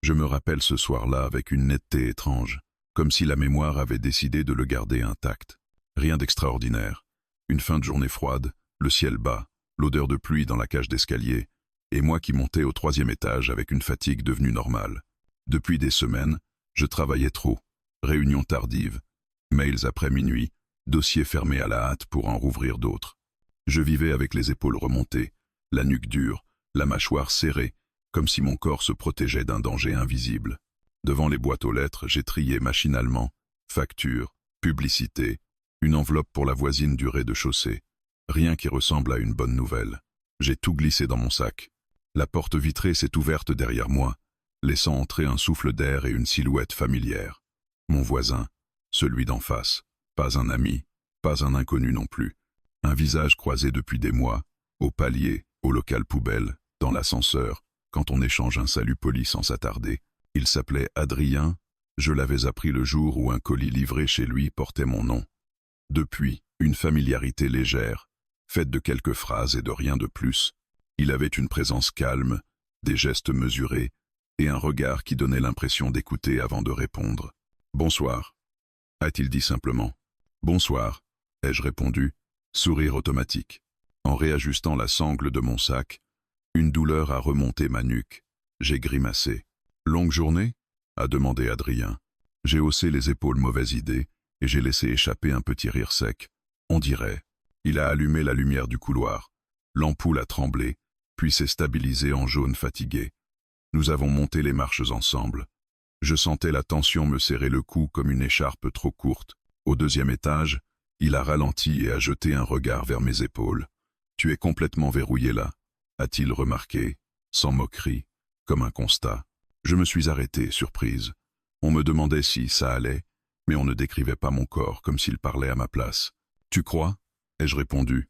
Je me rappelle ce soir-là avec une netteté étrange, comme si la mémoire avait décidé de le garder intact. Rien d'extraordinaire. Une fin de journée froide, le ciel bas, l'odeur de pluie dans la cage d'escalier, et moi qui montais au 3e étage avec une fatigue devenue normale. Depuis des semaines, je travaillais trop. Réunions tardives, mails après minuit, dossiers fermés à la hâte pour en rouvrir d'autres. Je vivais avec les épaules remontées, la nuque dure, la mâchoire serrée, comme si mon corps se protégeait d'un danger invisible. Devant les boîtes aux lettres, j'ai trié machinalement, factures, publicité, une enveloppe pour la voisine du rez-de-chaussée. Rien qui ressemble à une bonne nouvelle. J'ai tout glissé dans mon sac. La porte vitrée s'est ouverte derrière moi, laissant entrer un souffle d'air et une silhouette familière. Mon voisin, celui d'en face, pas un ami, pas un inconnu non plus. Un visage croisé depuis des mois, au palier, au local poubelle, dans l'ascenseur, quand on échange un salut poli sans s'attarder. Il s'appelait Adrien, je l'avais appris le jour où un colis livré chez lui portait mon nom. Depuis, une familiarité légère, faite de quelques phrases et de rien de plus. Il avait une présence calme, des gestes mesurés, et un regard qui donnait l'impression d'écouter avant de répondre. « Bonsoir », a-t-il dit simplement. « Bonsoir », ai-je répondu, sourire automatique. En réajustant la sangle de mon sac, une douleur a remonté ma nuque. J'ai grimacé. « Longue journée ?» a demandé Adrien. J'ai haussé les épaules, mauvaise idée, et j'ai laissé échapper un petit rire sec. On dirait. Il a allumé la lumière du couloir. L'ampoule a tremblé, puis s'est stabilisée en jaune fatigué. Nous avons monté les marches ensemble. Je sentais la tension me serrer le cou comme une écharpe trop courte. Au 2e étage, il a ralenti et a jeté un regard vers mes épaules. « Tu es complètement verrouillé là », a-t-il remarqué, sans moquerie, comme un constat. Je me suis arrêté, surprise. On me demandait si ça allait, mais on ne décrivait pas mon corps comme s'il parlait à ma place. « Tu crois ?» ai-je répondu,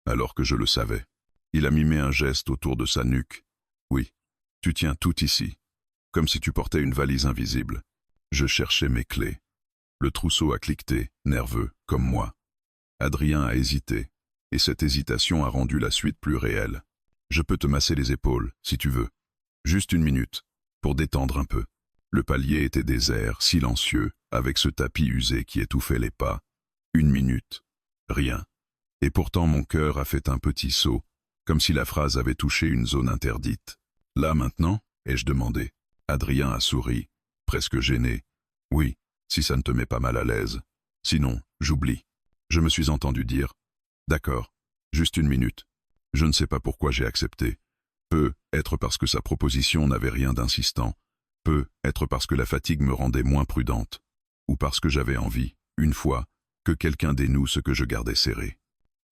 alors que je le savais. Il a mimé un geste autour de sa nuque. « Oui, tu tiens tout ici, comme si tu portais une valise invisible. » Je cherchais mes clés. Le trousseau a cliqueté, nerveux, comme moi. Adrien a hésité, et cette hésitation a rendu la suite plus réelle. « Je peux te masser les épaules, si tu veux. Juste une minute, pour détendre un peu. » Le palier était désert, silencieux, avec ce tapis usé qui étouffait les pas. Une minute. Rien. Et pourtant mon cœur a fait un petit saut, comme si la phrase avait touché une zone interdite. « Là maintenant ?» ai-je demandé. Adrien a souri, presque gêné. « Oui, si ça ne te met pas mal à l'aise. Sinon, j'oublie. » Je me suis entendu dire. « D'accord, juste une minute. » Je ne sais pas pourquoi j'ai accepté. Peut être parce que sa proposition n'avait rien d'insistant. Peut être parce que la fatigue me rendait moins prudente. Ou parce que j'avais envie, une fois, que quelqu'un dénoue ce que je gardais serré.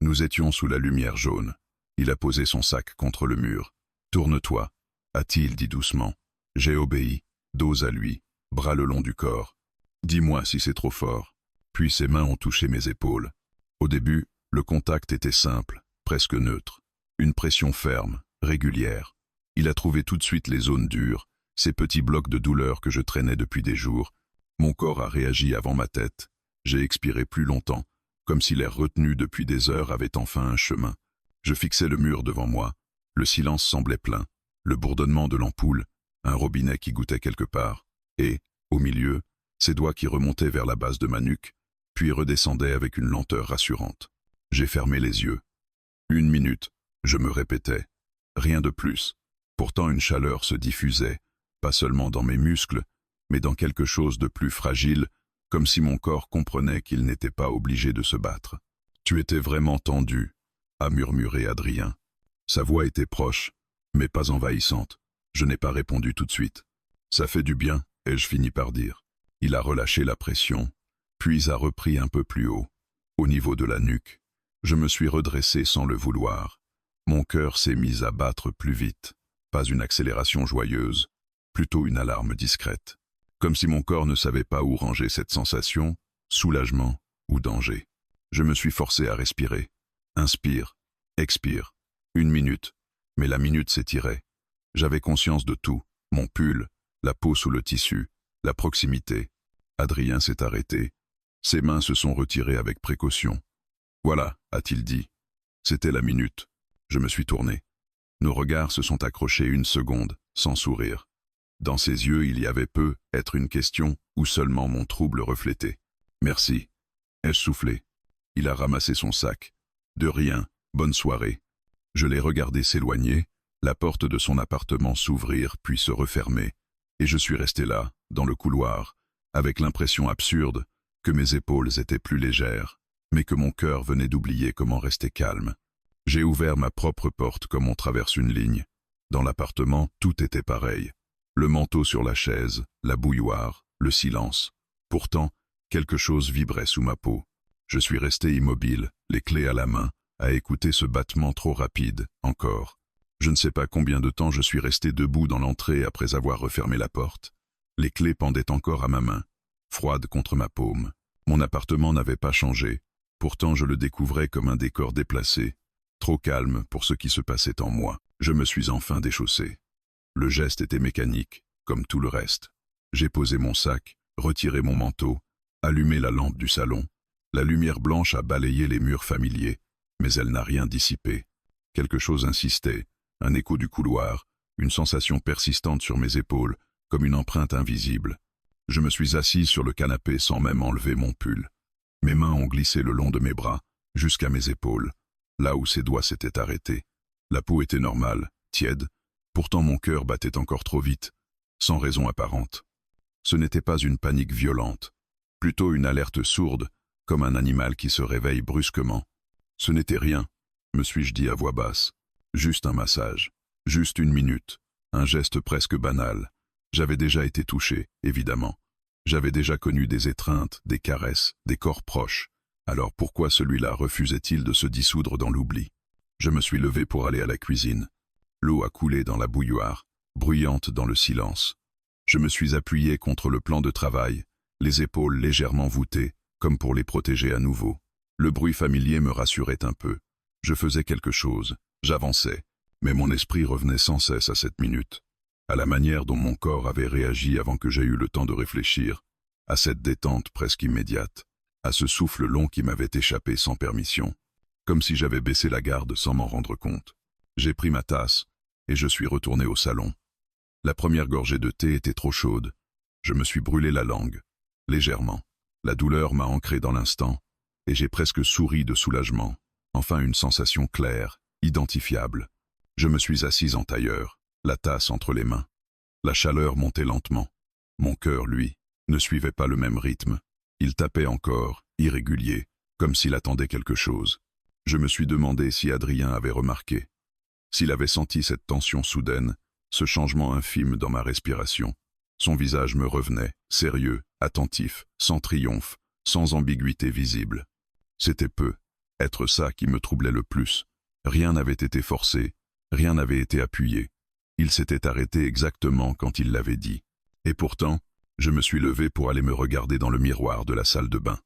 Nous étions sous la lumière jaune. Il a posé son sac contre le mur. « Tourne-toi », a-t-il dit doucement. J'ai obéi, dos à lui, bras le long du corps. « Dis-moi si c'est trop fort. » Puis ses mains ont touché mes épaules. Au début, le contact était simple, presque neutre. Une pression ferme, régulière. Il a trouvé tout de suite les zones dures, ces petits blocs de douleur que je traînais depuis des jours. Mon corps a réagi avant ma tête. J'ai expiré plus longtemps, comme si l'air retenu depuis des heures avait enfin un chemin. Je fixais le mur devant moi. Le silence semblait plein. Le bourdonnement de l'ampoule, un robinet qui goûtait quelque part. Et, au milieu, ses doigts qui remontaient vers la base de ma nuque, puis redescendaient avec une lenteur rassurante. J'ai fermé les yeux. Une minute, je me répétais. Rien de plus. Pourtant une chaleur se diffusait, pas seulement dans mes muscles, mais dans quelque chose de plus fragile, comme si mon corps comprenait qu'il n'était pas obligé de se battre. « Tu étais vraiment tendu », a murmuré Adrien. Sa voix était proche, mais pas envahissante. Je n'ai pas répondu tout de suite. « Ça fait du bien », ai-je fini par dire. Il a relâché la pression, puis a repris un peu plus haut, au niveau de la nuque. Je me suis redressé sans le vouloir. Mon cœur s'est mis à battre plus vite. Pas une accélération joyeuse, plutôt une alarme discrète. Comme si mon corps ne savait pas où ranger cette sensation, soulagement ou danger. Je me suis forcé à respirer. Inspire, expire. Une minute, mais la minute s'étirait. J'avais conscience de tout, mon pull, la peau sous le tissu, la proximité. Adrien s'est arrêté. Ses mains se sont retirées avec précaution. « Voilà », a-t-il dit. C'était la minute. Je me suis tourné. Nos regards se sont accrochés une seconde, sans sourire. Dans ses yeux, il y avait peu être une question ou seulement mon trouble reflété. « Merci. » ai-je soufflé. Il a ramassé son sac. « De rien. Bonne soirée. » Je l'ai regardé s'éloigner, la porte de son appartement s'ouvrir puis se refermer, et je suis resté là, dans le couloir, avec l'impression absurde que mes épaules étaient plus légères, mais que mon cœur venait d'oublier comment rester calme. J'ai ouvert ma propre porte comme on traverse une ligne. Dans l'appartement, tout était pareil. Le manteau sur la chaise, la bouilloire, le silence. Pourtant, quelque chose vibrait sous ma peau. Je suis resté immobile, les clés à la main, à écouter ce battement trop rapide, encore. Je ne sais pas combien de temps je suis resté debout dans l'entrée après avoir refermé la porte. Les clés pendaient encore à ma main, froides contre ma paume. Mon appartement n'avait pas changé, pourtant je le découvrais comme un décor déplacé, trop calme pour ce qui se passait en moi. Je me suis enfin déchaussé. Le geste était mécanique, comme tout le reste. J'ai posé mon sac, retiré mon manteau, allumé la lampe du salon. La lumière blanche a balayé les murs familiers, mais elle n'a rien dissipé. Quelque chose insistait, un écho du couloir, une sensation persistante sur mes épaules, comme une empreinte invisible. Je me suis assis sur le canapé sans même enlever mon pull. Mes mains ont glissé le long de mes bras, jusqu'à mes épaules, là où ses doigts s'étaient arrêtés. La peau était normale, tiède, pourtant mon cœur battait encore trop vite, sans raison apparente. Ce n'était pas une panique violente, plutôt une alerte sourde, comme un animal qui se réveille brusquement. Ce n'était rien, me suis-je dit à voix basse. Juste un massage, juste une minute, un geste presque banal. J'avais déjà été touché, évidemment. J'avais déjà connu des étreintes, des caresses, des corps proches. Alors pourquoi celui-là refusait-il de se dissoudre dans l'oubli? Je me suis levé pour aller à la cuisine. L'eau a coulé dans la bouilloire, bruyante dans le silence. Je me suis appuyé contre le plan de travail, les épaules légèrement voûtées, comme pour les protéger à nouveau. Le bruit familier me rassurait un peu. Je faisais quelque chose, j'avançais, mais mon esprit revenait sans cesse à cette minute, à la manière dont mon corps avait réagi avant que j'aie eu le temps de réfléchir, à cette détente presque immédiate, à ce souffle long qui m'avait échappé sans permission, comme si j'avais baissé la garde sans m'en rendre compte. J'ai pris ma tasse, et je suis retourné au salon. La première gorgée de thé était trop chaude. Je me suis brûlé la langue, légèrement. La douleur m'a ancré dans l'instant, et j'ai presque souri de soulagement. Enfin une sensation claire, identifiable. Je me suis assis en tailleur, la tasse entre les mains. La chaleur montait lentement. Mon cœur, lui, ne suivait pas le même rythme. Il tapait encore, irrégulier, comme s'il attendait quelque chose. Je me suis demandé si Adrien avait remarqué, s'il avait senti cette tension soudaine, ce changement infime dans ma respiration. Son visage me revenait, sérieux, attentif, sans triomphe, sans ambiguïté visible. C'était peu, être ça qui me troublait le plus. Rien n'avait été forcé, rien n'avait été appuyé. Il s'était arrêté exactement quand il l'avait dit. Et pourtant, je me suis levé pour aller me regarder dans le miroir de la salle de bain.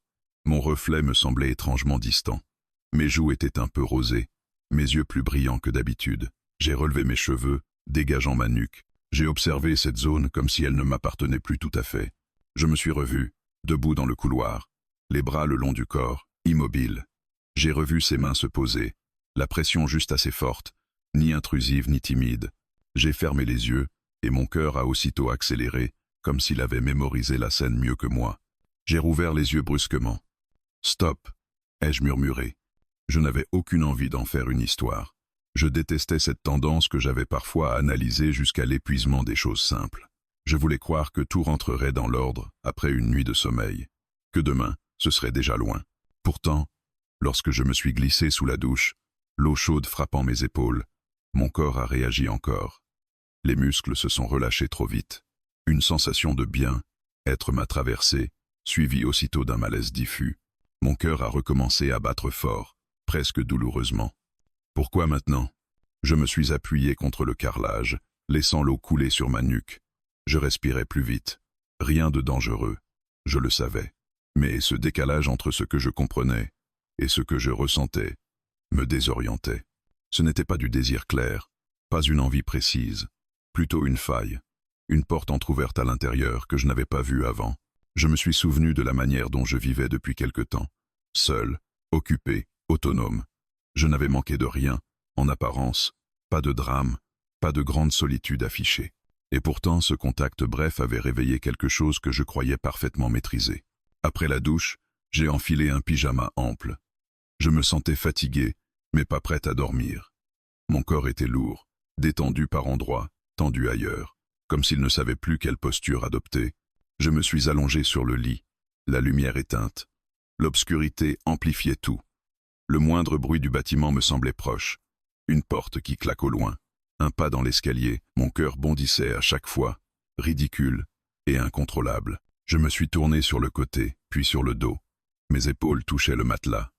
Mon reflet me semblait étrangement distant. Mes joues étaient un peu rosées, mes yeux plus brillants que d'habitude. J'ai relevé mes cheveux, dégageant ma nuque. J'ai observé cette zone comme si elle ne m'appartenait plus tout à fait. Je me suis revu, debout dans le couloir, les bras le long du corps, immobile. J'ai revu ses mains se poser, la pression juste assez forte, ni intrusive ni timide. J'ai fermé les yeux, et mon cœur a aussitôt accéléré, comme s'il avait mémorisé la scène mieux que moi. J'ai rouvert les yeux brusquement. « Stop !» ai-je murmuré. Je n'avais aucune envie d'en faire une histoire. Je détestais cette tendance que j'avais parfois à analyser jusqu'à l'épuisement des choses simples. Je voulais croire que tout rentrerait dans l'ordre après une nuit de sommeil, que demain, ce serait déjà loin. Pourtant, lorsque je me suis glissé sous la douche, l'eau chaude frappant mes épaules, mon corps a réagi encore. Les muscles se sont relâchés trop vite. Une sensation de bien-être m'a traversé, suivie aussitôt d'un malaise diffus. Mon cœur a recommencé à battre fort, presque douloureusement. Pourquoi maintenant? Je me suis appuyé contre le carrelage, laissant l'eau couler sur ma nuque. Je respirais plus vite. Rien de dangereux. Je le savais. Mais ce décalage entre ce que je comprenais et ce que je ressentais me désorientait. Ce n'était pas du désir clair, pas une envie précise, plutôt une faille, une porte entr'ouverte à l'intérieur que je n'avais pas vue avant. Je me suis souvenu de la manière dont je vivais depuis quelque temps, seul, occupé, autonome. Je n'avais manqué de rien, en apparence, pas de drame, pas de grande solitude affichée. Et pourtant, ce contact bref avait réveillé quelque chose que je croyais parfaitement maîtriser. Après la douche, j'ai enfilé un pyjama ample. Je me sentais fatigué, mais pas prêt à dormir. Mon corps était lourd, détendu par endroits, tendu ailleurs, comme s'il ne savait plus quelle posture adopter. Je me suis allongé sur le lit, la lumière éteinte. L'obscurité amplifiait tout. Le moindre bruit du bâtiment me semblait proche. Une porte qui claque au loin, un pas dans l'escalier, mon cœur bondissait à chaque fois, ridicule et incontrôlable. Je me suis tourné sur le côté, puis sur le dos. Mes épaules touchaient le matelas.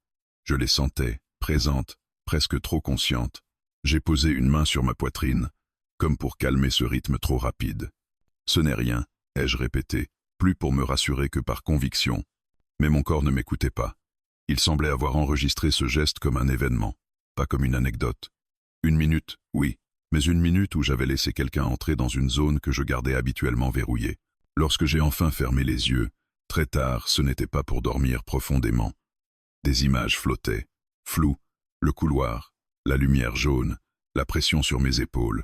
Je les sentais, présentes, presque trop conscientes. J'ai posé une main sur ma poitrine, comme pour calmer ce rythme trop rapide. Ce n'est rien, ai-je répété, plus pour me rassurer que par conviction. Mais mon corps ne m'écoutait pas. Il semblait avoir enregistré ce geste comme un événement, pas comme une anecdote. Une minute, oui, mais une minute où j'avais laissé quelqu'un entrer dans une zone que je gardais habituellement verrouillée. Lorsque j'ai enfin fermé les yeux, très tard, ce n'était pas pour dormir profondément. Des images flottaient, floues, le couloir, la lumière jaune, la pression sur mes épaules,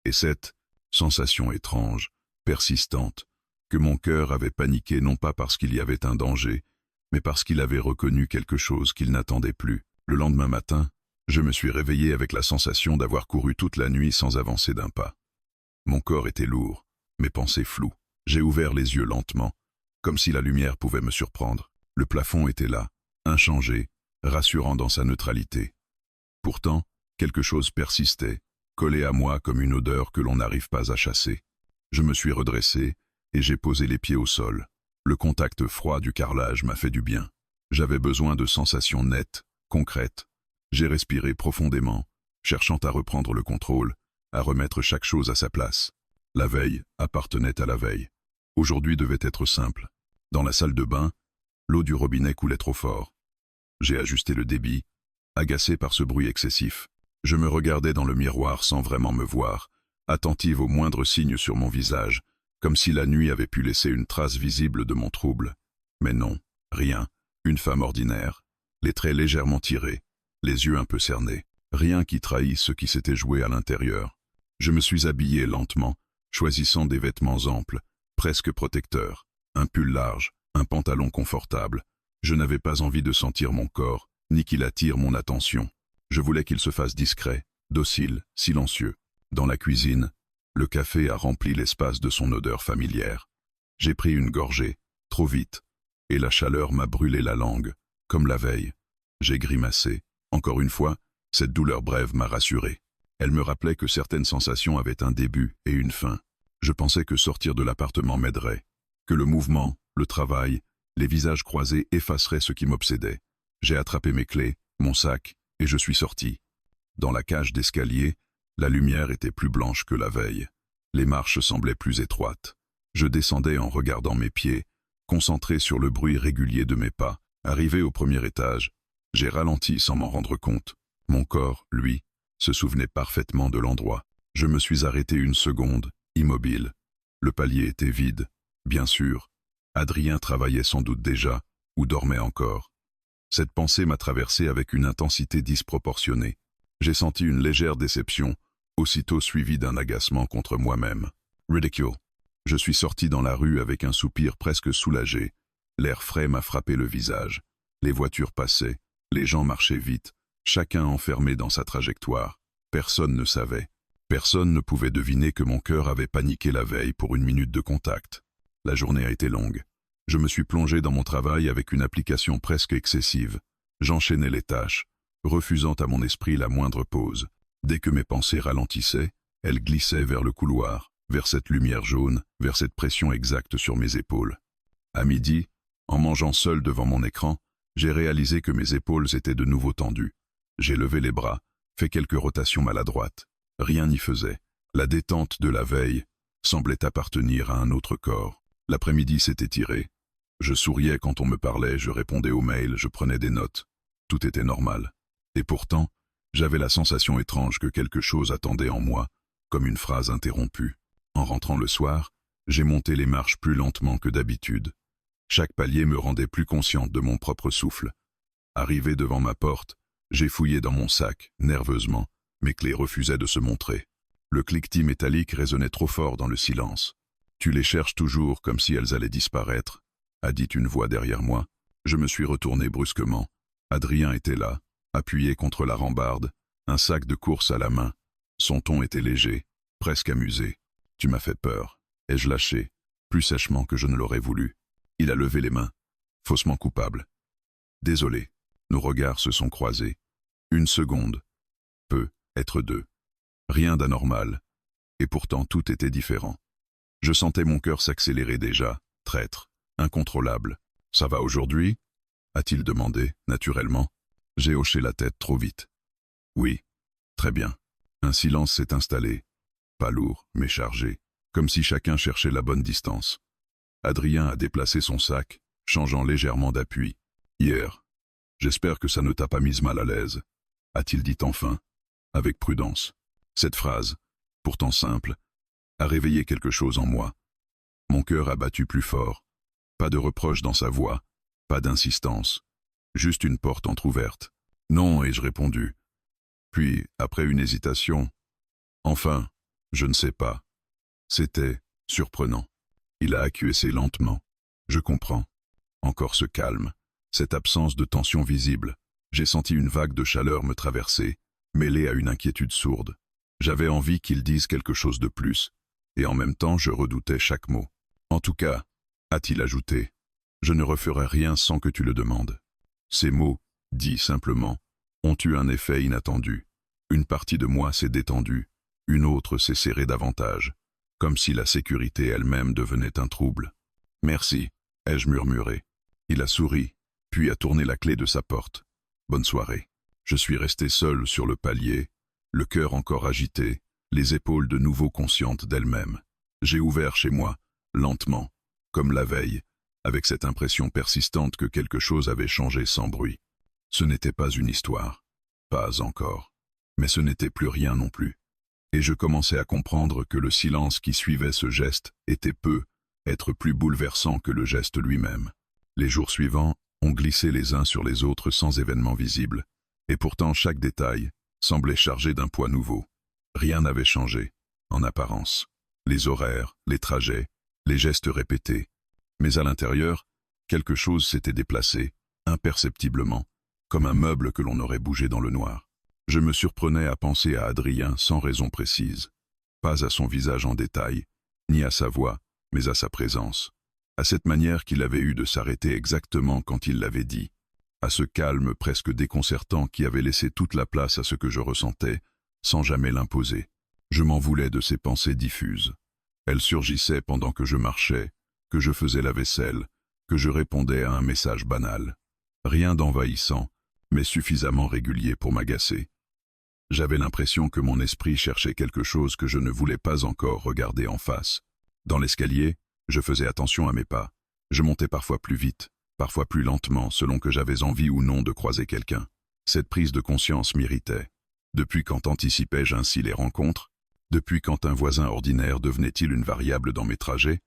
et cette sensation étrange, persistante, que mon cœur avait paniqué non pas parce qu'il y avait un danger, mais parce qu'il avait reconnu quelque chose qu'il n'attendait plus. Le lendemain matin, je me suis réveillé avec la sensation d'avoir couru toute la nuit sans avancer d'un pas. Mon corps était lourd, mes pensées floues. J'ai ouvert les yeux lentement, comme si la lumière pouvait me surprendre. Le plafond était là, inchangé, rassurant dans sa neutralité. Pourtant, quelque chose persistait, collé à moi comme une odeur que l'on n'arrive pas à chasser. Je me suis redressé et j'ai posé les pieds au sol. Le contact froid du carrelage m'a fait du bien. J'avais besoin de sensations nettes, concrètes. J'ai respiré profondément, cherchant à reprendre le contrôle, à remettre chaque chose à sa place. La veille appartenait à la veille. Aujourd'hui devait être simple. Dans la salle de bain, l'eau du robinet coulait trop fort. J'ai ajusté le débit, agacé par ce bruit excessif. Je me regardais dans le miroir sans vraiment me voir, attentive aux moindres signes sur mon visage, comme si la nuit avait pu laisser une trace visible de mon trouble. Mais non, rien. Une femme ordinaire, les traits légèrement tirés, les yeux un peu cernés. Rien qui trahît ce qui s'était joué à l'intérieur. Je me suis habillé lentement, choisissant des vêtements amples, presque protecteurs, un pull large, un pantalon confortable. Je n'avais pas envie de sentir mon corps, ni qu'il attire mon attention. Je voulais qu'il se fasse discret, docile, silencieux. Dans la cuisine, le café a rempli l'espace de son odeur familière. J'ai pris une gorgée, trop vite, et la chaleur m'a brûlé la langue, comme la veille. J'ai grimacé. Encore une fois, cette douleur brève m'a rassuré. Elle me rappelait que certaines sensations avaient un début et une fin. Je pensais que sortir de l'appartement m'aiderait, que le mouvement, le travail, les visages croisés effaceraient ce qui m'obsédait. J'ai attrapé mes clés, mon sac, et je suis sorti. Dans la cage d'escalier, la lumière était plus blanche que la veille. Les marches semblaient plus étroites. Je descendais en regardant mes pieds, concentré sur le bruit régulier de mes pas. Arrivé au premier étage, j'ai ralenti sans m'en rendre compte. Mon corps, lui, se souvenait parfaitement de l'endroit. Je me suis arrêté une seconde, immobile. Le palier était vide, bien sûr. Adrien travaillait sans doute déjà, ou dormait encore. Cette pensée m'a traversé avec une intensité disproportionnée. J'ai senti une légère déception, aussitôt suivie d'un agacement contre moi-même. Ridicule. Je suis sorti dans la rue avec un soupir presque soulagé. L'air frais m'a frappé le visage. Les voitures passaient, les gens marchaient vite, chacun enfermé dans sa trajectoire. Personne ne savait. Personne ne pouvait deviner que mon cœur avait paniqué la veille pour une minute de contact. La journée a été longue. Je me suis plongé dans mon travail avec une application presque excessive. J'enchaînais les tâches, refusant à mon esprit la moindre pause. Dès que mes pensées ralentissaient, elles glissaient vers le couloir, vers cette lumière jaune, vers cette pression exacte sur mes épaules. À midi, en mangeant seul devant mon écran, j'ai réalisé que mes épaules étaient de nouveau tendues. J'ai levé les bras, fait quelques rotations maladroites. Rien n'y faisait. La détente de la veille semblait appartenir à un autre corps. L'après-midi s'était tiré. Je souriais quand on me parlait, je répondais aux mails, je prenais des notes. Tout était normal. Et pourtant, j'avais la sensation étrange que quelque chose attendait en moi, comme une phrase interrompue. En rentrant le soir, j'ai monté les marches plus lentement que d'habitude. Chaque palier me rendait plus consciente de mon propre souffle. Arrivé devant ma porte, j'ai fouillé dans mon sac, nerveusement. Mes clés refusaient de se montrer. Le cliquetis métallique résonnait trop fort dans le silence. Tu les cherches toujours comme si elles allaient disparaître, a dit une voix derrière moi. Je me suis retourné brusquement. Adrien était là, appuyé contre la rambarde, un sac de course à la main. Son ton était léger, presque amusé. Tu m'as fait peur. Ai-je lâché, plus sèchement que je ne l'aurais voulu. Il a levé les mains, faussement coupable. Désolé. Nos regards se sont croisés. Une seconde. Peut être deux. Rien d'anormal. Et pourtant tout était différent. Je sentais mon cœur s'accélérer déjà, traître, incontrôlable. Ça va aujourd'hui? A-t-il demandé, naturellement. J'ai hoché la tête trop vite. Oui. Très bien. Un silence s'est installé. Pas lourd, mais chargé, comme si chacun cherchait la bonne distance. Adrien a déplacé son sac, changeant légèrement d'appui. Hier. J'espère que ça ne t'a pas mise mal à l'aise, a-t-il dit enfin, avec prudence. Cette phrase, pourtant simple, a réveillé quelque chose en moi. Mon cœur a battu plus fort. Pas de reproche dans sa voix, pas d'insistance, juste une porte entr'ouverte. Non, ai-je répondu. Puis, après une hésitation, enfin, je ne sais pas. C'était surprenant. Il a acquiescé lentement. Je comprends. Encore ce calme, cette absence de tension visible. J'ai senti une vague de chaleur me traverser, mêlée à une inquiétude sourde. J'avais envie qu'il dise quelque chose de plus, et en même temps je redoutais chaque mot. En tout cas, a-t-il ajouté, je ne referai rien sans que tu le demandes. Ces mots, dits simplement, ont eu un effet inattendu. Une partie de moi s'est détendue, une autre s'est serrée davantage, comme si la sécurité elle-même devenait un trouble. Merci, ai-je murmuré. Il a souri, puis a tourné la clé de sa porte. Bonne soirée. Je suis resté seul sur le palier, le cœur encore agité, les épaules de nouveau conscientes d'elles-mêmes. J'ai ouvert chez moi, lentement, comme la veille, avec cette impression persistante que quelque chose avait changé sans bruit. Ce n'était pas une histoire, pas encore, mais ce n'était plus rien non plus. Et je commençais à comprendre que le silence qui suivait ce geste était être plus bouleversant que le geste lui-même. Les jours suivants ont glissé les uns sur les autres sans événement visible, et pourtant chaque détail semblait chargé d'un poids nouveau. Rien n'avait changé, en apparence. Les horaires, les trajets, les gestes répétés. Mais à l'intérieur, quelque chose s'était déplacé, imperceptiblement, comme un meuble que l'on aurait bougé dans le noir. Je me surprenais à penser à Adrien sans raison précise. Pas à son visage en détail, ni à sa voix, mais à sa présence. À cette manière qu'il avait eue de s'arrêter exactement quand il l'avait dit. À ce calme presque déconcertant qui avait laissé toute la place à ce que je ressentais, sans jamais l'imposer. Je m'en voulais de ces pensées diffuses. Elles surgissaient pendant que je marchais, que je faisais la vaisselle, que je répondais à un message banal. Rien d'envahissant, mais suffisamment régulier pour m'agacer. J'avais l'impression que mon esprit cherchait quelque chose que je ne voulais pas encore regarder en face. Dans l'escalier, je faisais attention à mes pas. Je montais parfois plus vite, parfois plus lentement, selon que j'avais envie ou non de croiser quelqu'un. Cette prise de conscience m'irritait. Depuis quand anticipais-je ainsi les rencontres? Depuis quand un voisin ordinaire devenait-il une variable dans mes trajets?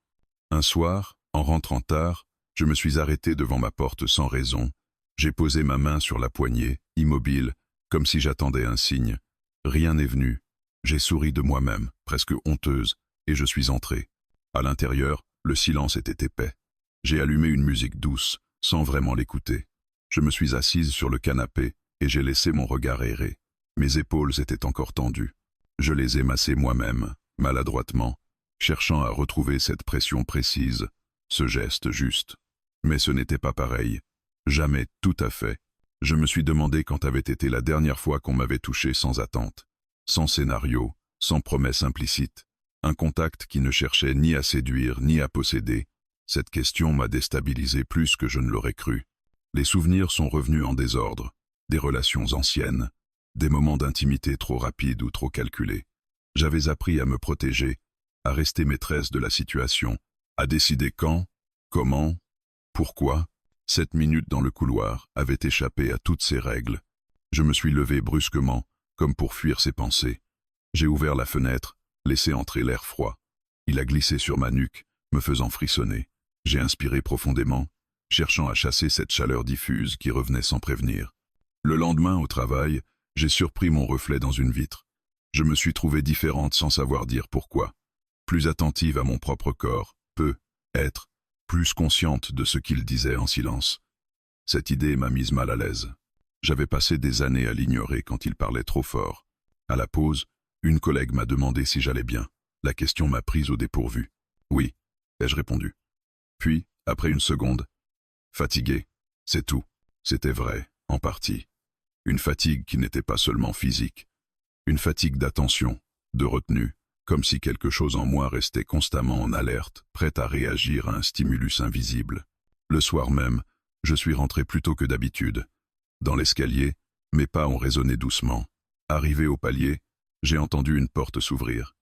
Un soir, en rentrant tard, je me suis arrêté devant ma porte sans raison. J'ai posé ma main sur la poignée, immobile, comme si j'attendais un signe. Rien n'est venu. J'ai souri de moi-même, presque honteuse, et je suis entré. À l'intérieur, le silence était épais. J'ai allumé une musique douce, sans vraiment l'écouter. Je me suis assise sur le canapé, et j'ai laissé mon regard errer. Mes épaules étaient encore tendues. Je les ai massées moi-même, maladroitement, cherchant à retrouver cette pression précise, ce geste juste. Mais ce n'était pas pareil. Jamais tout à fait. Je me suis demandé quand avait été la dernière fois qu'on m'avait touché sans attente, sans scénario, sans promesse implicite. Un contact qui ne cherchait ni à séduire ni à posséder. Cette question m'a déstabilisé plus que je ne l'aurais cru. Les souvenirs sont revenus en désordre, des relations anciennes, des moments d'intimité trop rapides ou trop calculés. J'avais appris à me protéger, à rester maîtresse de la situation, à décider quand, comment, pourquoi. Cette minute dans le couloir avait échappé à toutes ces règles. Je me suis levé brusquement, comme pour fuir ces pensées. J'ai ouvert la fenêtre, laissé entrer l'air froid. Il a glissé sur ma nuque, me faisant frissonner. J'ai inspiré profondément, cherchant à chasser cette chaleur diffuse qui revenait sans prévenir. Le lendemain, au travail, j'ai surpris mon reflet dans une vitre. Je me suis trouvée différente sans savoir dire pourquoi. Plus attentive à mon propre corps, être, plus consciente de ce qu'il disait en silence. Cette idée m'a mise mal à l'aise. J'avais passé des années à l'ignorer quand il parlait trop fort. À la pause, une collègue m'a demandé si j'allais bien. La question m'a prise au dépourvu. Oui, ai-je répondu. Puis, après une seconde, fatigué, c'est tout. C'était vrai, en partie. Une fatigue qui n'était pas seulement physique. Une fatigue d'attention, de retenue, comme si quelque chose en moi restait constamment en alerte, prête à réagir à un stimulus invisible. Le soir même, je suis rentré plus tôt que d'habitude. Dans l'escalier, mes pas ont résonné doucement. Arrivé au palier, j'ai entendu une porte s'ouvrir.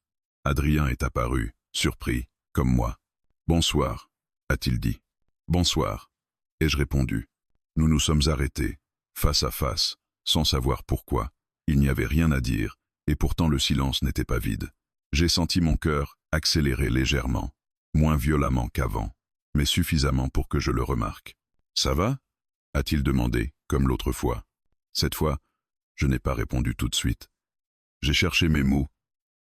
Adrien est apparu, surpris, comme moi. « Bonsoir », a-t-il dit. « Bonsoir », ai-je répondu. Nous nous sommes arrêtés, face à face, sans savoir pourquoi. Il n'y avait rien à dire, et pourtant le silence n'était pas vide. J'ai senti mon cœur accélérer légèrement, moins violemment qu'avant, mais suffisamment pour que je le remarque. « Ça va » a-t-il demandé, comme l'autre fois. Cette fois, je n'ai pas répondu tout de suite. J'ai cherché mes mots,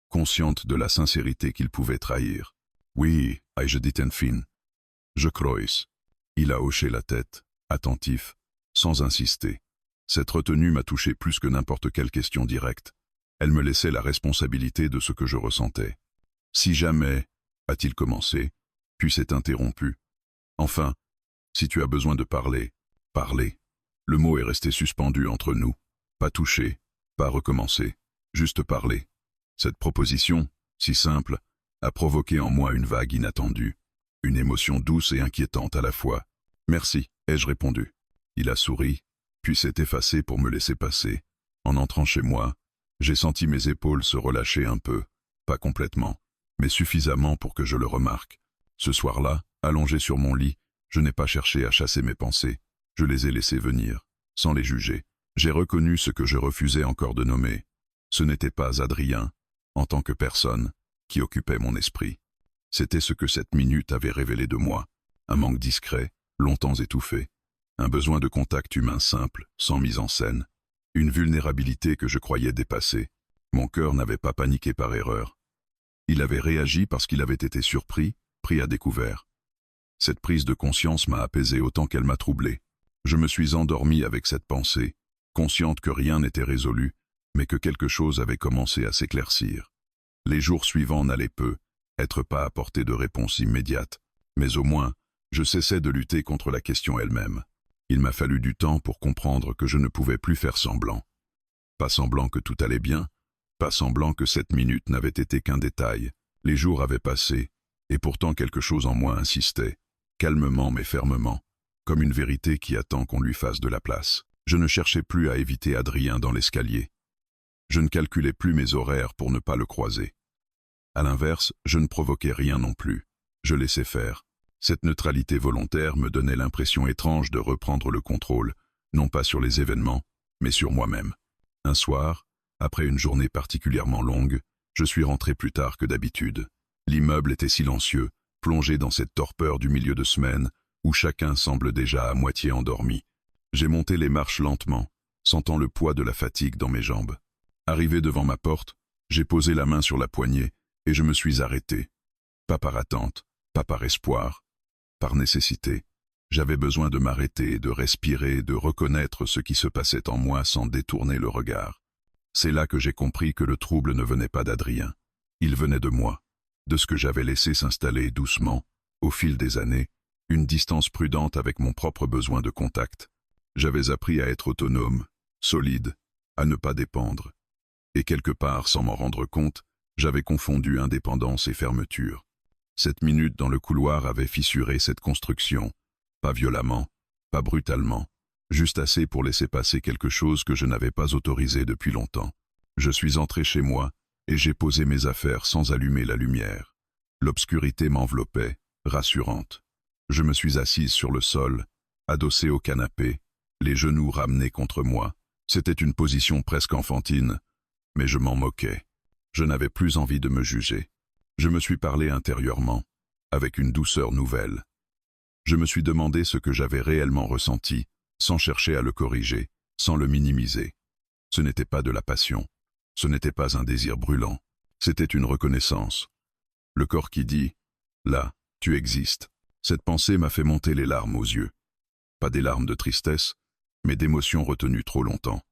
consciente de la sincérité qu'il pouvait trahir. « Oui, ai-je dit enfin. Je crois. » Il a hoché la tête, attentif, sans insister. Cette retenue m'a touché plus que n'importe quelle question directe. Elle me laissait la responsabilité de ce que je ressentais. « Si jamais, » a-t-il commencé, puis s'est interrompu. « Enfin, si tu as besoin de parler, parler. » Le mot est resté suspendu entre nous. Pas touché, pas recommencer, juste parler. Cette proposition, si simple, a provoqué en moi une vague inattendue, une émotion douce et inquiétante à la fois. « Merci », ai-je répondu. Il a souri, puis s'est effacé pour me laisser passer. En entrant chez moi, j'ai senti mes épaules se relâcher un peu, pas complètement, mais suffisamment pour que je le remarque. Ce soir-là, allongé sur mon lit, je n'ai pas cherché à chasser mes pensées. Je les ai laissées venir, sans les juger. J'ai reconnu ce que je refusais encore de nommer. Ce n'était pas Adrien, en tant que personne, qui occupait mon esprit. C'était ce que cette minute avait révélé de moi. Un manque discret, longtemps étouffé. Un besoin de contact humain simple, sans mise en scène. Une vulnérabilité que je croyais dépassée. Mon cœur n'avait pas paniqué par erreur. Il avait réagi parce qu'il avait été surpris, pris à découvert. Cette prise de conscience m'a apaisé autant qu'elle m'a troublé. Je me suis endormi avec cette pensée, consciente que rien n'était résolu, mais que quelque chose avait commencé à s'éclaircir. Les jours suivants n'allaient peu, être pas à portée de réponse immédiate, mais au moins, je cessais de lutter contre la question elle-même. Il m'a fallu du temps pour comprendre que je ne pouvais plus faire semblant. Pas semblant que tout allait bien, pas semblant que cette minute n'avait été qu'un détail. Les jours avaient passé, et pourtant quelque chose en moi insistait, calmement mais fermement, comme une vérité qui attend qu'on lui fasse de la place. Je ne cherchais plus à éviter Adrien dans l'escalier. Je ne calculais plus mes horaires pour ne pas le croiser. À l'inverse, je ne provoquais rien non plus. Je laissais faire. Cette neutralité volontaire me donnait l'impression étrange de reprendre le contrôle, non pas sur les événements, mais sur moi-même. Un soir, après une journée particulièrement longue, je suis rentré plus tard que d'habitude. L'immeuble était silencieux, plongé dans cette torpeur du milieu de semaine, où chacun semble déjà à moitié endormi. J'ai monté les marches lentement, sentant le poids de la fatigue dans mes jambes. Arrivé devant ma porte, j'ai posé la main sur la poignée et je me suis arrêté. Pas par attente, pas par espoir, par nécessité. J'avais besoin de m'arrêter, de respirer, de reconnaître ce qui se passait en moi sans détourner le regard. C'est là que j'ai compris que le trouble ne venait pas d'Adrien. Il venait de moi, de ce que j'avais laissé s'installer doucement, au fil des années, une distance prudente avec mon propre besoin de contact. J'avais appris à être autonome, solide, à ne pas dépendre. Et quelque part, sans m'en rendre compte, j'avais confondu indépendance et fermeture. Cette minute dans le couloir avait fissuré cette construction, pas violemment, pas brutalement, juste assez pour laisser passer quelque chose que je n'avais pas autorisé depuis longtemps. Je suis entré chez moi et j'ai posé mes affaires sans allumer la lumière. L'obscurité m'enveloppait, rassurante. Je me suis assise sur le sol, adossée au canapé, les genoux ramenés contre moi. C'était une position presque enfantine, mais je m'en moquais. Je n'avais plus envie de me juger. Je me suis parlé intérieurement, avec une douceur nouvelle. Je me suis demandé ce que j'avais réellement ressenti, sans chercher à le corriger, sans le minimiser. Ce n'était pas de la passion. Ce n'était pas un désir brûlant, c'était une reconnaissance. Le corps qui dit « Là, tu existes ». Cette pensée m'a fait monter les larmes aux yeux. Pas des larmes de tristesse, mais d'émotions retenues trop longtemps.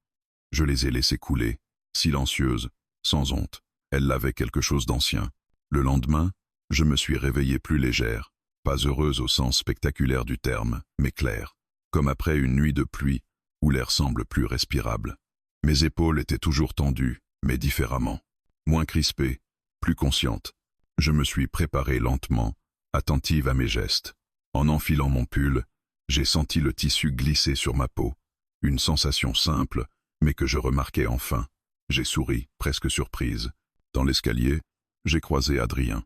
Je les ai laissées couler, silencieuses, sans honte. Elles avaient quelque chose d'ancien. Le lendemain, je me suis réveillée plus légère, pas heureuse au sens spectaculaire du terme, mais claire, comme après une nuit de pluie où l'air semble plus respirable. Mes épaules étaient toujours tendues, mais différemment, moins crispées, plus conscientes. Je me suis préparée lentement, attentive à mes gestes. En enfilant mon pull, j'ai senti le tissu glisser sur ma peau, une sensation simple, mais que je remarquais enfin. J'ai souri, presque surprise. Dans l'escalier, j'ai croisé Adrien.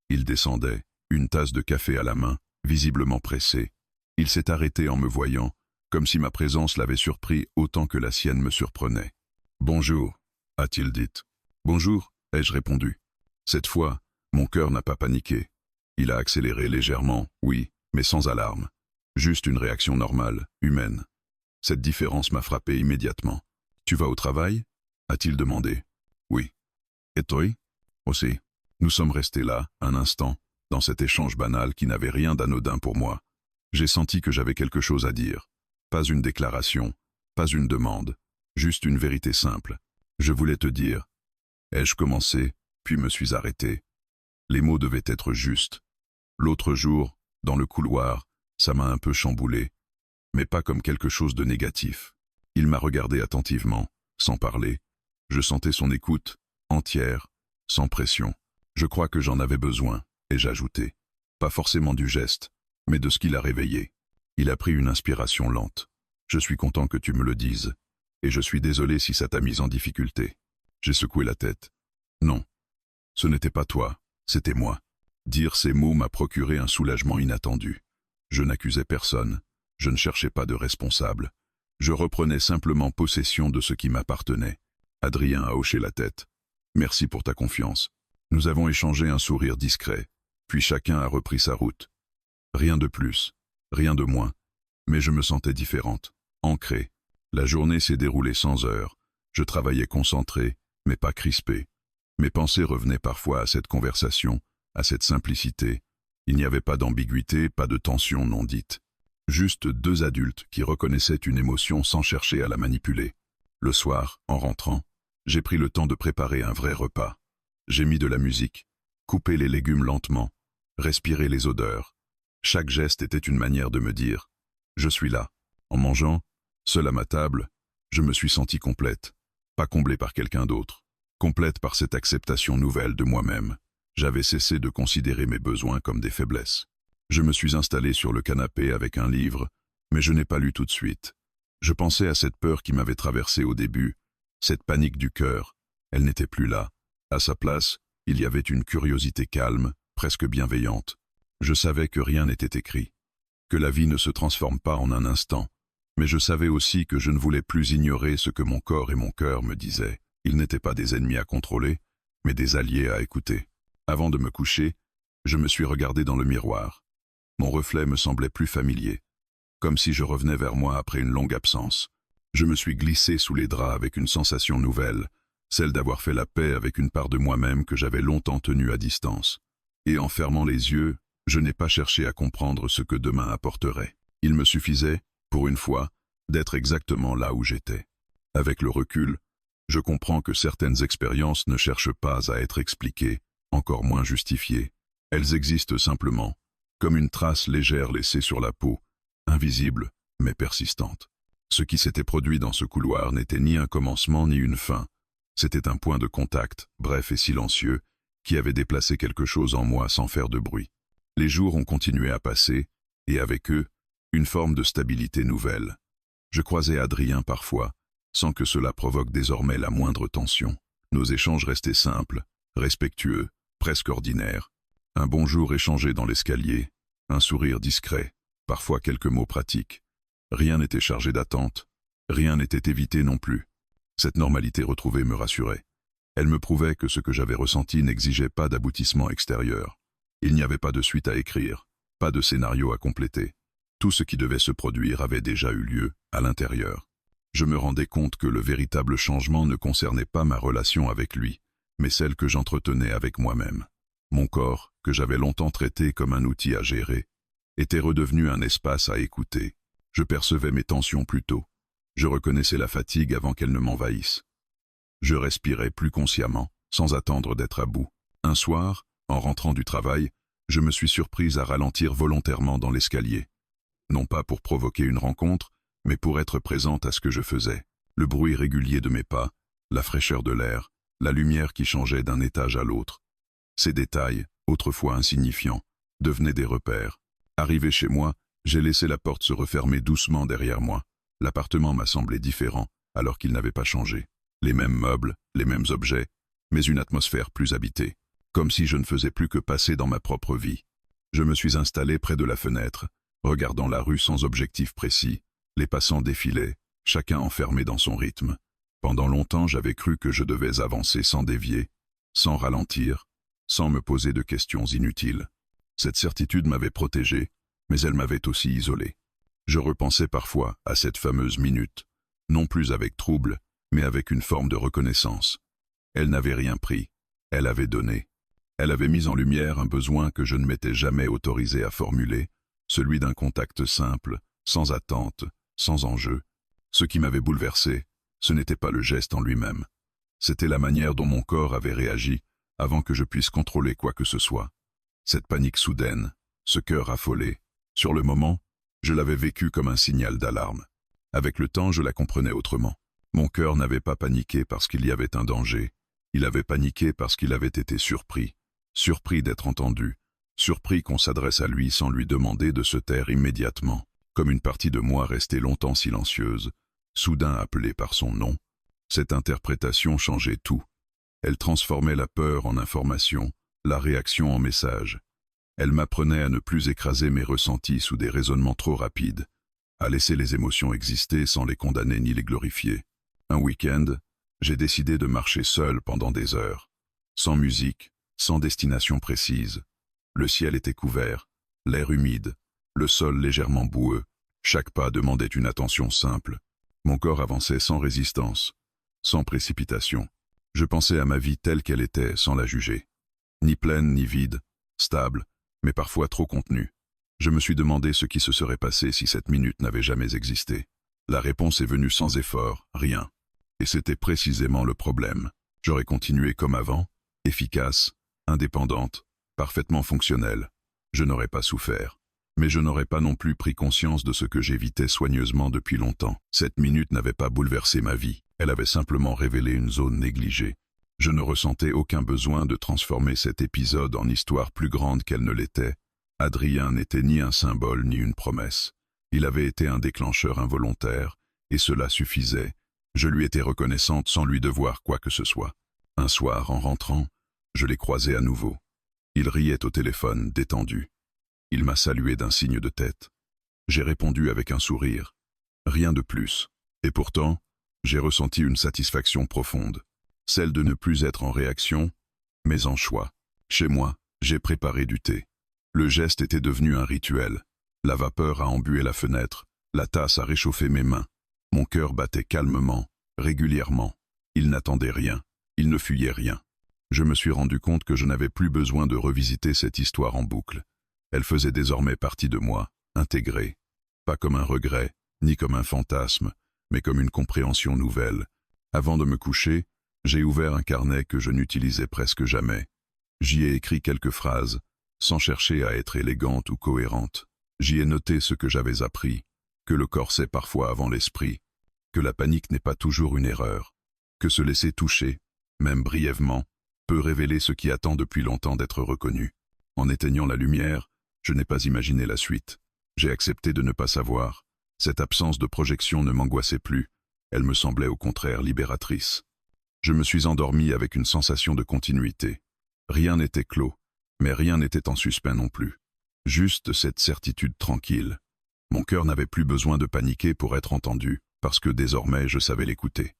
Il descendait, une tasse de café à la main, visiblement pressé. Il s'est arrêté en me voyant, comme si ma présence l'avait surpris autant que la sienne me surprenait. « Bonjour », a-t-il dit. « Bonjour », ai-je répondu. Cette fois, mon cœur n'a pas paniqué. Il a accéléré légèrement, oui, mais sans alarme. Juste une réaction normale, humaine. Cette différence m'a frappé immédiatement. « Tu vas au travail ?» a-t-il demandé. « Oui. »« Et toi ?»« Aussi. » Nous sommes restés là, un instant, dans cet échange banal qui n'avait rien d'anodin pour moi. J'ai senti que j'avais quelque chose à dire. Pas une déclaration, pas une demande, juste une vérité simple. Je voulais te dire. Ai-je commencé, puis me suis arrêté. Les mots devaient être justes. L'autre jour, dans le couloir, ça m'a un peu chamboulé, mais pas comme quelque chose de négatif. Il m'a regardé attentivement, sans parler. Je sentais son écoute, entière, sans pression. Je crois que j'en avais besoin, et j'ajoutais. Pas forcément du geste, mais de ce qu'il a réveillé. Il a pris une inspiration lente. Je suis content que tu me le dises, et je suis désolé si ça t'a mise en difficulté. J'ai secoué la tête. Non, ce n'était pas toi, c'était moi. Dire ces mots m'a procuré un soulagement inattendu. Je n'accusais personne, je ne cherchais pas de responsable. Je reprenais simplement possession de ce qui m'appartenait. Adrien a hoché la tête. Merci pour ta confiance. Nous avons échangé un sourire discret, puis chacun a repris sa route. Rien de plus, rien de moins, mais je me sentais différente, ancrée. La journée s'est déroulée sans heure. Je travaillais concentré, mais pas crispé. Mes pensées revenaient parfois à cette conversation, à cette simplicité. Il n'y avait pas d'ambiguïté, pas de tension non dite. Juste deux adultes qui reconnaissaient une émotion sans chercher à la manipuler. Le soir, en rentrant, j'ai pris le temps de préparer un vrai repas. J'ai mis de la musique, coupé les légumes lentement, respiré les odeurs. Chaque geste était une manière de me dire « Je suis là ». En mangeant, seule à ma table, je me suis sentie complète, pas comblée par quelqu'un d'autre, complète par cette acceptation nouvelle de moi-même. J'avais cessé de considérer mes besoins comme des faiblesses. Je me suis installé sur le canapé avec un livre, mais je n'ai pas lu tout de suite. Je pensais à cette peur qui m'avait traversé au début, cette panique du cœur. Elle n'était plus là. À sa place, il y avait une curiosité calme, presque bienveillante. Je savais que rien n'était écrit, que la vie ne se transforme pas en un instant, mais je savais aussi que je ne voulais plus ignorer ce que mon corps et mon cœur me disaient. Ils n'étaient pas des ennemis à contrôler, mais des alliés à écouter. Avant de me coucher, je me suis regardé dans le miroir. Mon reflet me semblait plus familier, comme si je revenais vers moi après une longue absence. Je me suis glissé sous les draps avec une sensation nouvelle, celle d'avoir fait la paix avec une part de moi-même que j'avais longtemps tenue à distance. Et en fermant les yeux, je n'ai pas cherché à comprendre ce que demain apporterait. Il me suffisait, pour une fois, d'être exactement là où j'étais. Avec le recul, je comprends que certaines expériences ne cherchent pas à être expliquées, encore moins justifiées. Elles existent simplement, comme une trace légère laissée sur la peau, invisible, mais persistante. Ce qui s'était produit dans ce couloir n'était ni un commencement ni une fin. C'était un point de contact, bref et silencieux, qui avait déplacé quelque chose en moi sans faire de bruit. Les jours ont continué à passer, et avec eux, une forme de stabilité nouvelle. Je croisais Adrien parfois, sans que cela provoque désormais la moindre tension. Nos échanges restaient simples, respectueux, presque ordinaires. Un bonjour échangé dans l'escalier, un sourire discret, parfois quelques mots pratiques. Rien n'était chargé d'attente, rien n'était évité non plus. Cette normalité retrouvée me rassurait. Elle me prouvait que ce que j'avais ressenti n'exigeait pas d'aboutissement extérieur. Il n'y avait pas de suite à écrire, pas de scénario à compléter. Tout ce qui devait se produire avait déjà eu lieu à l'intérieur. Je me rendais compte que le véritable changement ne concernait pas ma relation avec lui, mais celle que j'entretenais avec moi-même. Mon corps, que j'avais longtemps traité comme un outil à gérer, était redevenu un espace à écouter. Je percevais mes tensions plus tôt. Je reconnaissais la fatigue avant qu'elle ne m'envahisse. Je respirais plus consciemment, sans attendre d'être à bout. Un soir, en rentrant du travail, je me suis surprise à ralentir volontairement dans l'escalier. Non pas pour provoquer une rencontre, mais pour être présente à ce que je faisais. Le bruit régulier de mes pas, la fraîcheur de l'air, la lumière qui changeait d'un étage à l'autre. Ces détails, autrefois insignifiants, devenaient des repères. Arrivé chez moi, j'ai laissé la porte se refermer doucement derrière moi. L'appartement m'a semblé différent, alors qu'il n'avait pas changé. Les mêmes meubles, les mêmes objets, mais une atmosphère plus habitée. Comme si je ne faisais plus que passer dans ma propre vie. Je me suis installé près de la fenêtre, regardant la rue sans objectif précis. Les passants défilaient, chacun enfermé dans son rythme. Pendant longtemps, j'avais cru que je devais avancer sans dévier, sans ralentir, sans me poser de questions inutiles. Cette certitude m'avait protégé, mais elle m'avait aussi isolé. Je repensais parfois à cette fameuse minute, non plus avec trouble, mais avec une forme de reconnaissance. Elle n'avait rien pris, elle avait donné. Elle avait mis en lumière un besoin que je ne m'étais jamais autorisé à formuler, celui d'un contact simple, sans attente, sans enjeu. Ce qui m'avait bouleversé, ce n'était pas le geste en lui-même. C'était la manière dont mon corps avait réagi avant que je puisse contrôler quoi que ce soit. Cette panique soudaine, ce cœur affolé, sur le moment, je l'avais vécu comme un signal d'alarme. Avec le temps, je la comprenais autrement. Mon cœur n'avait pas paniqué parce qu'il y avait un danger. Il avait paniqué parce qu'il avait été surpris. Surpris d'être entendu. Surpris qu'on s'adresse à lui sans lui demander de se taire immédiatement. Comme une partie de moi restée longtemps silencieuse, soudain appelée par son nom. Cette interprétation changeait tout. Elle transformait la peur en information, la réaction en message. Elle m'apprenait à ne plus écraser mes ressentis sous des raisonnements trop rapides, à laisser les émotions exister sans les condamner ni les glorifier. Un week-end, j'ai décidé de marcher seul pendant des heures, sans musique, sans destination précise. Le ciel était couvert, l'air humide, le sol légèrement boueux. Chaque pas demandait une attention simple. Mon corps avançait sans résistance, sans précipitation. Je pensais à ma vie telle qu'elle était sans la juger. Ni pleine ni vide, stable, mais parfois trop contenue. Je me suis demandé ce qui se serait passé si cette minute n'avait jamais existé. La réponse est venue sans effort, rien. Et c'était précisément le problème. J'aurais continué comme avant, efficace, indépendante, parfaitement fonctionnelle. Je n'aurais pas souffert. Mais je n'aurais pas non plus pris conscience de ce que j'évitais soigneusement depuis longtemps. Cette minute n'avait pas bouleversé ma vie, elle avait simplement révélé une zone négligée. Je ne ressentais aucun besoin de transformer cet épisode en histoire plus grande qu'elle ne l'était. Adrien n'était ni un symbole ni une promesse. Il avait été un déclencheur involontaire, et cela suffisait. Je lui étais reconnaissante sans lui devoir quoi que ce soit. Un soir, en rentrant, je l'ai croisé à nouveau. Il riait au téléphone, détendu. Il m'a salué d'un signe de tête. J'ai répondu avec un sourire. Rien de plus. Et pourtant, j'ai ressenti une satisfaction profonde. Celle de ne plus être en réaction, mais en choix. Chez moi, j'ai préparé du thé. Le geste était devenu un rituel. La vapeur a embué la fenêtre, la tasse a réchauffé mes mains. Mon cœur battait calmement, régulièrement. Il n'attendait rien, il ne fuyait rien. Je me suis rendu compte que je n'avais plus besoin de revisiter cette histoire en boucle. Elle faisait désormais partie de moi, intégrée. Pas comme un regret, ni comme un fantasme, mais comme une compréhension nouvelle. Avant de me coucher, j'ai ouvert un carnet que je n'utilisais presque jamais. J'y ai écrit quelques phrases, sans chercher à être élégante ou cohérente. J'y ai noté ce que j'avais appris, que le corps sait parfois avant l'esprit, que la panique n'est pas toujours une erreur, que se laisser toucher, même brièvement, peut révéler ce qui attend depuis longtemps d'être reconnu. En éteignant la lumière, je n'ai pas imaginé la suite. J'ai accepté de ne pas savoir. Cette absence de projection ne m'angoissait plus, elle me semblait au contraire libératrice. Je me suis endormi avec une sensation de continuité. Rien n'était clos, mais rien n'était en suspens non plus. Juste cette certitude tranquille. Mon cœur n'avait plus besoin de paniquer pour être entendu, parce que désormais je savais l'écouter.